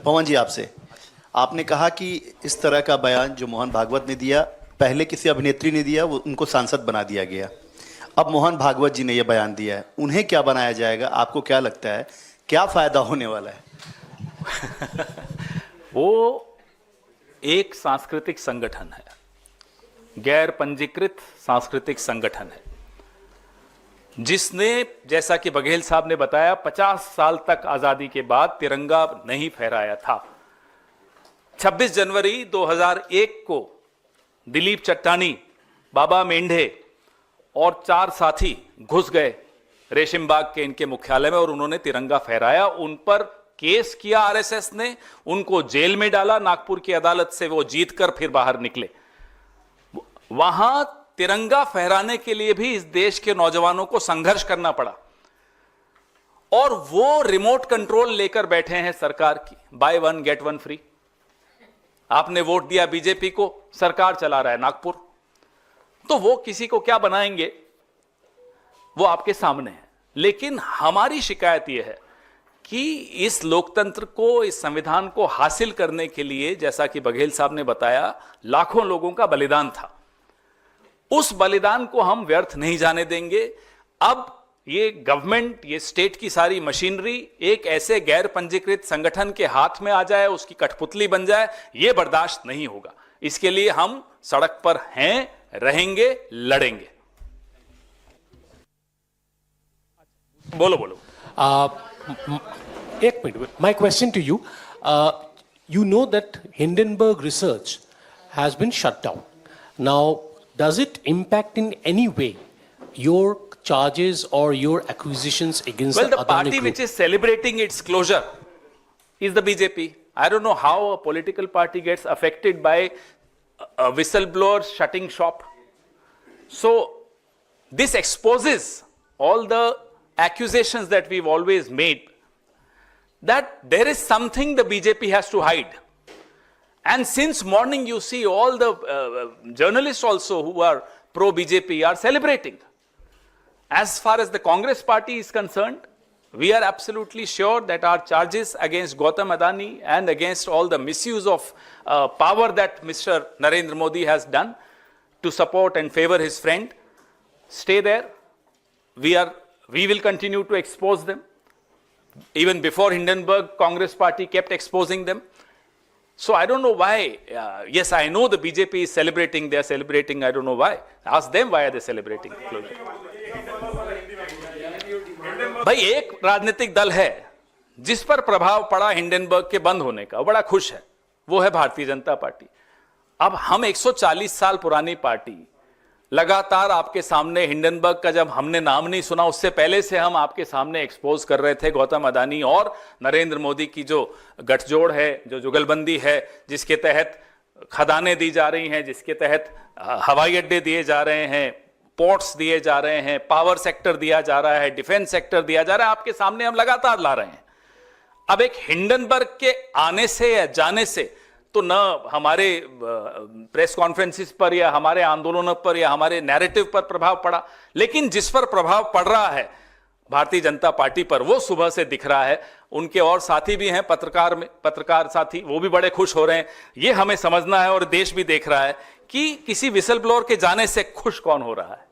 पवन जी आपसे, आपने कहा कि इस तरह का बयान जो मोहन भागवत ने दिया, पहले किसी अभिनेत्री ने दिया, वो उनको सांसद बना दिया गया। अब मोहन भागवत जी ने यह बयान दिया है, उन्हें क्या बनाया जाएगा? आपको क्या लगता है, क्या फायदा होने वाला है? वो एक सांस्कृतिक संगठन है, गैर पंजीकृत सांस्कृतिक संगठन है, जिसने, जैसा कि बघेल साहब ने बताया, 50 साल तक आजादी के बाद तिरंगा नहीं फहराया था। 26 जनवरी 2001 को दिलीप चट्टानी, बाबा मेंढे और 4 साथी घुस गए रेशमबाग के इनके मुख्यालय में और उन्होंने तिरंगा फहराया। उन पर केस किया आरएसएस ने, उनको जेल में डाला, नागपुर की अदालत से वो जीतकर फिर बाहर निकले। वहां तिरंगा फहराने के लिए भी इस देश के नौजवानों को संघर्ष करना पड़ा और वो रिमोट कंट्रोल लेकर बैठे हैं सरकार की, by one get one free. आपने वोट दिया बीजेपी को, सरकार चला रहा है नागपुर, तो वो किसी को क्या बनाएंगे वो आपके सामने है। लेकिन हमारी शिकायत यह है कि इस लोकतंत्र को, इस संविधान को हासिल करने के लिए, जैसा कि बघेल साहब ने बताया, लाखों लोगों का बलिदान था। उस बलिदान को हम व्यर्थ नहीं जाने देंगे। अब ये गवर्नमेंट, ये स्टेट की सारी मशीनरी एक ऐसे गैर पंजीकृत संगठन के हाथ में आ जाए, उसकी कठपुतली बन जाए, ये बर्दाश्त नहीं होगा। इसके लिए हम सड़क पर हैं, रहेंगे, लड़ेंगे। बोलो बोलो। एक minute, my question to you, you know that Hindenburg research has been shut down. Now, does it impact in any way your charges or your accusations against well, the the Adani party group? which is celebrating its closure is the BJP. I don't know how a political party gets affected by a whistleblower shutting shop. So, this exposes all the accusations that we've always made, that there is something the BJP has to hide. And since morning you see all the journalists also who are pro-BJP are celebrating. As far as the Congress party is concerned, we are absolutely sure that our charges against Gautam Adani and against all the misuse of power that Mr. Narendra Modi has done to support and favor his friend stay there. We will continue to expose them. Even before Hindenburg, Congress party kept exposing them. So I don't know why. Yes, I know the BJP is celebrating. They are celebrating. I don't know why. Ask them why are they celebrating. भाई, एक राजनीतिक दल है जिस पर प्रभाव पड़ा Hindenburg के बंद होने का, वो बड़ा खुश है, वो है भारतीय जनता पार्टी। अब हम 140 साल पुरानी पार्टी लगातार आपके सामने, हिंडनबर्ग का जब हमने नाम नहीं सुना उससे पहले से हम आपके सामने एक्सपोज कर रहे थे गौतम अदानी और नरेंद्र मोदी की जो गठजोड़ है, जो जुगलबंदी है, जिसके तहत खदानें दी जा रही हैं, जिसके तहत हवाई अड्डे दिए जा रहे हैं, पोर्ट्स दिए जा रहे हैं, पावर सेक्टर दिया जा रहा है, डिफेंस सेक्टर दिया जा रहा है, आपके सामने हम लगातार ला रहे हैं। अब एक हिंडनबर्ग के आने से या जाने से तो न हमारे प्रेस कॉन्फ्रेंसिस पर या हमारे आंदोलनों पर या हमारे नैरेटिव पर प्रभाव पड़ा, लेकिन जिस पर प्रभाव पड़ रहा है भारतीय जनता पार्टी पर, वो सुबह से दिख रहा है। उनके और साथी भी हैं पत्रकार साथी, वो भी बड़े खुश हो रहे हैं। ये हमें समझना है और देश भी देख रहा है कि किसी विसल ब्लोअर के जाने से खुश कौन हो रहा है।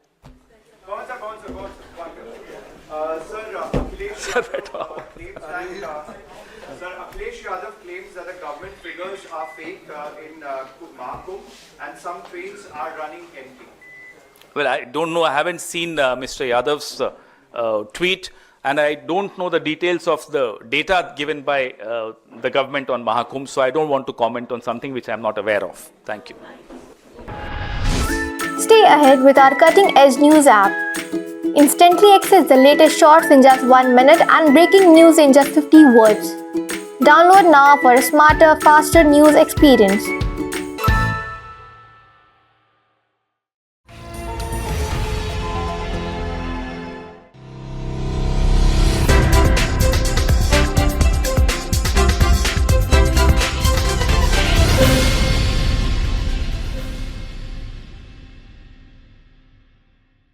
Sir, Akhilesh Yadav claims that the government figures are fake in Mahakumbh and some trains are running empty. Well, I don't know. I haven't seen Mr. Yadav's tweet, and I don't know the details of the data given by the government on Mahakumbh, so I don't want to comment on something which I am not aware of. Thank you. Stay ahead with our cutting-edge news app. Instantly access the latest shorts in just 1 minute and breaking news in just 50 words. Download now for a smarter, faster news experience.